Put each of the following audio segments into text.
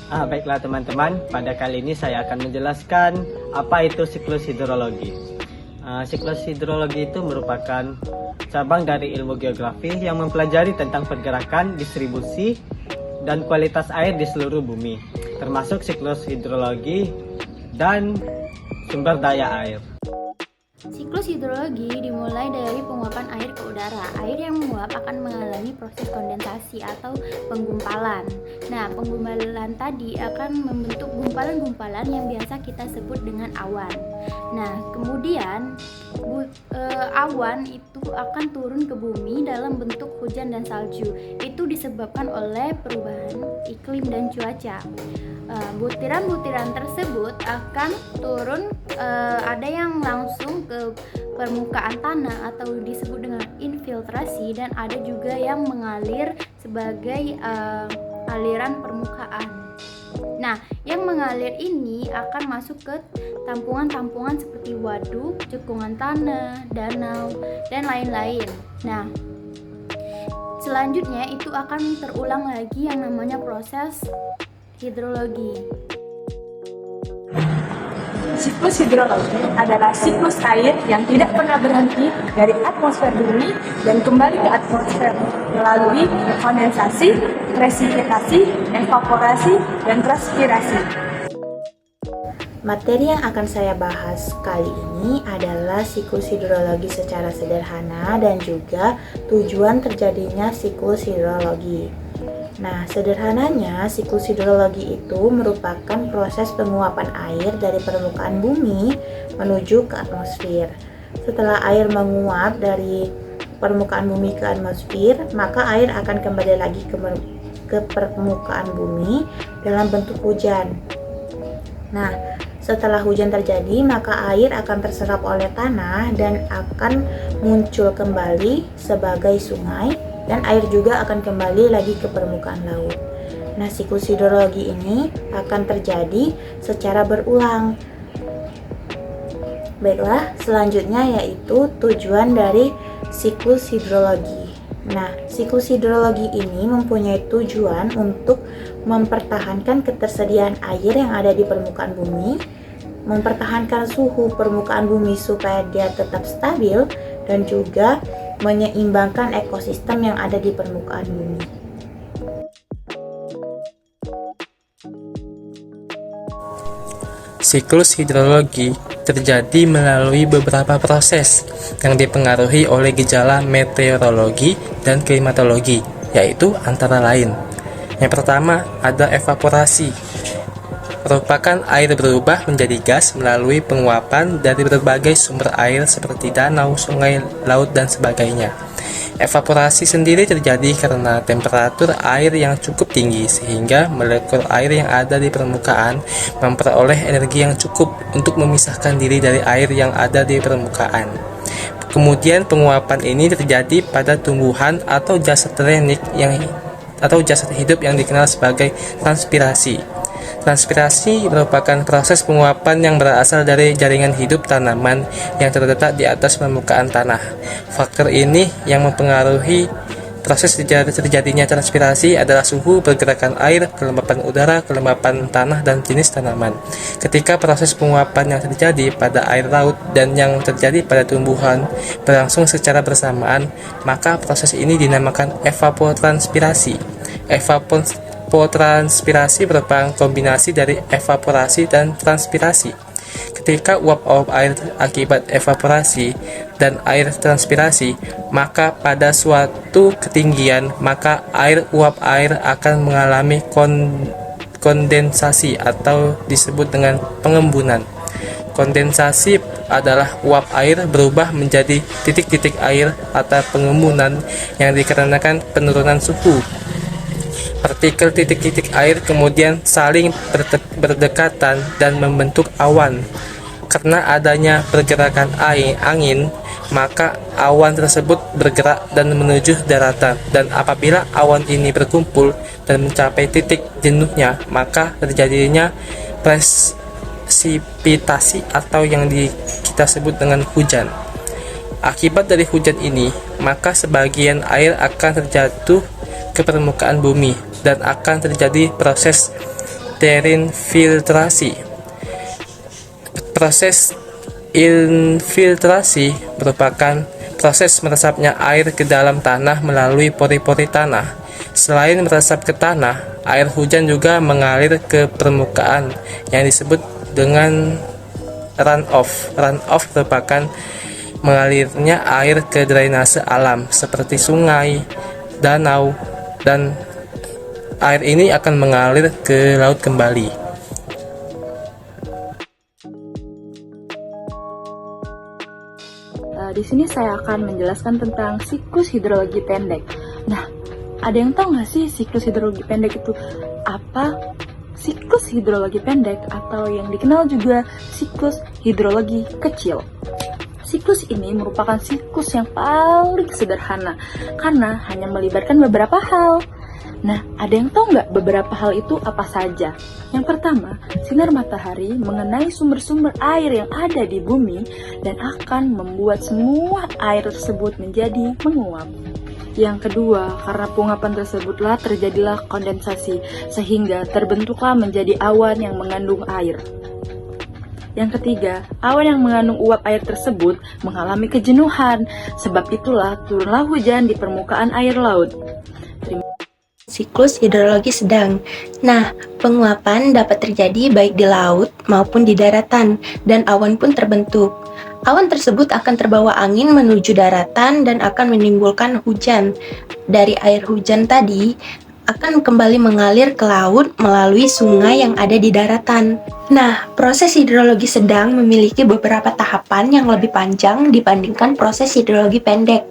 Baiklah teman-teman, pada kali ini saya akan menjelaskan apa itu siklus hidrologi. Siklus hidrologi itu merupakan cabang dari ilmu geografi yang mempelajari tentang pergerakan, distribusi, dan kualitas air di seluruh bumi, termasuk siklus hidrologi dan sumber daya air. Siklus hidrologi dimulai dari penguapan air ke udara. Air yang menguap akan mengalami proses kondensasi atau penggumpalan. Nah, penggumpalan tadi akan membentuk gumpalan-gumpalan yang biasa kita sebut dengan awan. Nah, kemudian awan itu akan turun ke bumi dalam bentuk hujan dan salju. Itu disebabkan oleh perubahan iklim dan cuaca. Butiran-butiran tersebut akan turun, ada yang langsung ke permukaan tanah atau disebut dengan infiltrasi, dan ada juga yang mengalir sebagai aliran permukaan. Nah, yang mengalir ini akan masuk ke tampungan-tampungan seperti waduk, cekungan tanah, danau, dan lain-lain. Nah, selanjutnya itu akan terulang lagi yang namanya proses hidrologi. Siklus hidrologi adalah siklus air yang tidak pernah berhenti dari atmosfer bumi dan kembali ke atmosfer melalui kondensasi, presipitasi, evaporasi, dan transpirasi. Materi yang akan saya bahas kali ini adalah siklus hidrologi secara sederhana dan juga tujuan terjadinya siklus hidrologi. Nah, sederhananya, siklus hidrologi itu merupakan proses penguapan air dari permukaan bumi menuju ke atmosfer. Setelah air menguap dari permukaan bumi ke atmosfer, maka air akan kembali lagi ke permukaan bumi dalam bentuk hujan. Nah, setelah hujan terjadi, maka air akan terserap oleh tanah dan akan muncul kembali sebagai sungai, dan air juga akan kembali lagi ke permukaan laut. Nah, siklus hidrologi ini akan terjadi secara berulang. Baiklah, selanjutnya yaitu tujuan dari siklus hidrologi. Nah, siklus hidrologi ini mempunyai tujuan untuk mempertahankan ketersediaan air yang ada di permukaan bumi, mempertahankan suhu permukaan bumi supaya dia tetap stabil, dan juga menyeimbangkan ekosistem yang ada di permukaan bumi. Siklus hidrologi terjadi melalui beberapa proses yang dipengaruhi oleh gejala meteorologi dan klimatologi, yaitu antara lain: yang pertama ada evaporasi, merupakan air berubah menjadi gas melalui penguapan dari berbagai sumber air seperti danau, sungai, laut, dan sebagainya. Evaporasi sendiri terjadi karena temperatur air yang cukup tinggi sehingga molekul air yang ada di permukaan memperoleh energi yang cukup untuk memisahkan diri dari air yang ada di permukaan. Kemudian penguapan ini terjadi pada tumbuhan atau jasad jasad hidup yang dikenal sebagai transpirasi. Transpirasi merupakan proses penguapan yang berasal dari jaringan hidup tanaman yang terletak di atas permukaan tanah. Faktor ini yang mempengaruhi proses terjadinya transpirasi adalah suhu, pergerakan air, kelembapan udara, kelembapan tanah, dan jenis tanaman. Ketika proses penguapan yang terjadi pada air laut dan yang terjadi pada tumbuhan berlangsung secara bersamaan, maka proses ini dinamakan evapotranspirasi. Evapotranspirasi merupakan kombinasi dari evaporasi dan transpirasi. Ketika uap-uap air akibat evaporasi dan air transpirasi, maka pada suatu ketinggian, maka uap air akan mengalami kondensasi atau disebut dengan pengembunan. Kondensasi adalah uap air berubah menjadi titik-titik air atau pengembunan yang dikarenakan penurunan suhu. Partikel titik-titik air kemudian saling berdekatan dan membentuk awan. Karena adanya pergerakan angin, maka awan tersebut bergerak dan menuju daratan. Dan apabila awan ini berkumpul dan mencapai titik jenuhnya, maka terjadinya presipitasi atau yang kita sebut dengan hujan. Akibat dari hujan ini, maka sebagian air akan terjatuh ke permukaan bumi dan akan terjadi proses terinfiltrasi. Proses infiltrasi merupakan proses meresapnya air ke dalam tanah melalui pori-pori tanah. Selain meresap ke tanah, air hujan juga mengalir ke permukaan yang disebut dengan runoff. Runoff merupakan mengalirnya air ke drainase alam seperti sungai, danau, dan air ini akan mengalir ke laut kembali. Di sini saya akan menjelaskan tentang siklus hidrologi pendek. Nah, ada yang tahu nggak sih siklus hidrologi pendek itu apa? Siklus hidrologi pendek atau yang dikenal juga siklus hidrologi kecil. Siklus ini merupakan siklus yang paling sederhana karena hanya melibatkan beberapa hal. Nah, ada yang tahu nggak beberapa hal itu apa saja? Yang pertama, sinar matahari mengenai sumber-sumber air yang ada di bumi dan akan membuat semua air tersebut menjadi menguap. Yang kedua, karena penguapan tersebutlah terjadilah kondensasi, sehingga terbentuklah menjadi awan yang mengandung air. Yang ketiga, awan yang mengandung uap air tersebut mengalami kejenuhan, sebab itulah turunlah hujan di permukaan air laut. Siklus hidrologi sedang. Nah, penguapan dapat terjadi baik di laut maupun di daratan, dan awan pun terbentuk. Awan tersebut akan terbawa angin menuju daratan dan akan menimbulkan hujan. Dari air hujan tadi akan kembali mengalir ke laut melalui sungai yang ada di daratan. Nah, proses hidrologi sedang memiliki beberapa tahapan yang lebih panjang dibandingkan proses hidrologi pendek.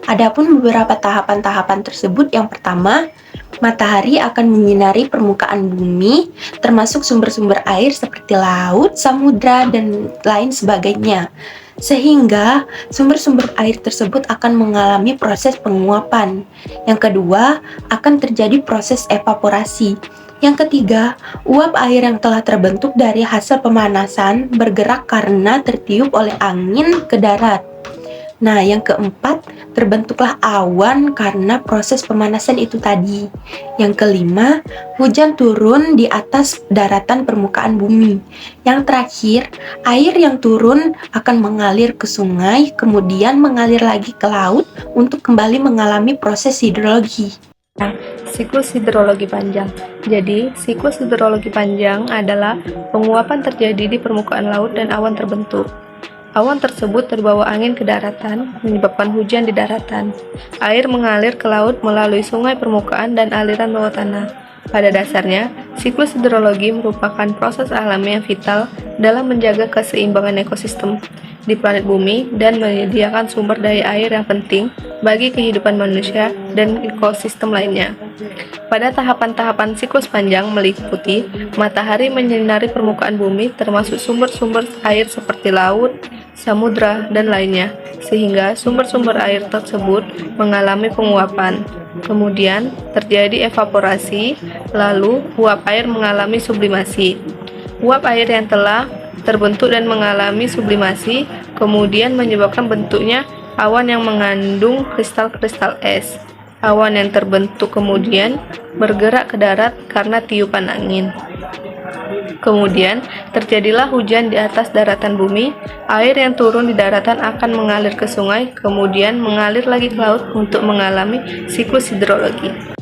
Adapun beberapa tahapan-tahapan tersebut, yang pertama, matahari akan menyinari permukaan bumi, termasuk sumber-sumber air seperti laut, samudra, dan lain sebagainya. Sehingga sumber-sumber air tersebut akan mengalami proses penguapan. Yang kedua, akan terjadi proses evaporasi. Yang ketiga, uap air yang telah terbentuk dari hasil pemanasan bergerak karena tertiup oleh angin ke darat. Nah, yang keempat, terbentuklah awan karena proses pemanasan itu tadi. Yang kelima, hujan turun di atas daratan permukaan bumi. Yang terakhir, air yang turun akan mengalir ke sungai, kemudian mengalir lagi ke laut untuk kembali mengalami proses hidrologi. Siklus hidrologi panjang. Jadi, siklus hidrologi panjang adalah penguapan terjadi di permukaan laut dan awan terbentuk. Awan tersebut terbawa angin ke daratan, menyebabkan hujan di daratan. Air mengalir ke laut melalui sungai permukaan dan aliran bawah tanah. Pada dasarnya, siklus hidrologi merupakan proses alami yang vital dalam menjaga keseimbangan ekosistem di planet bumi dan menyediakan sumber daya air yang penting bagi kehidupan manusia dan ekosistem lainnya. Pada tahapan-tahapan siklus panjang meliputi matahari menyinari permukaan bumi termasuk sumber-sumber air seperti laut, samudra, dan lainnya, sehingga sumber-sumber air tersebut mengalami penguapan. Kemudian terjadi evaporasi, lalu uap air mengalami sublimasi. Uap air yang telah terbentuk dan mengalami sublimasi kemudian menyebabkan bentuknya awan yang mengandung kristal-kristal es. Awan yang terbentuk kemudian bergerak ke darat karena tiupan angin. Kemudian terjadilah hujan di atas daratan bumi. Air yang turun di daratan akan mengalir ke sungai, kemudian mengalir lagi ke laut untuk mengalami siklus hidrologi.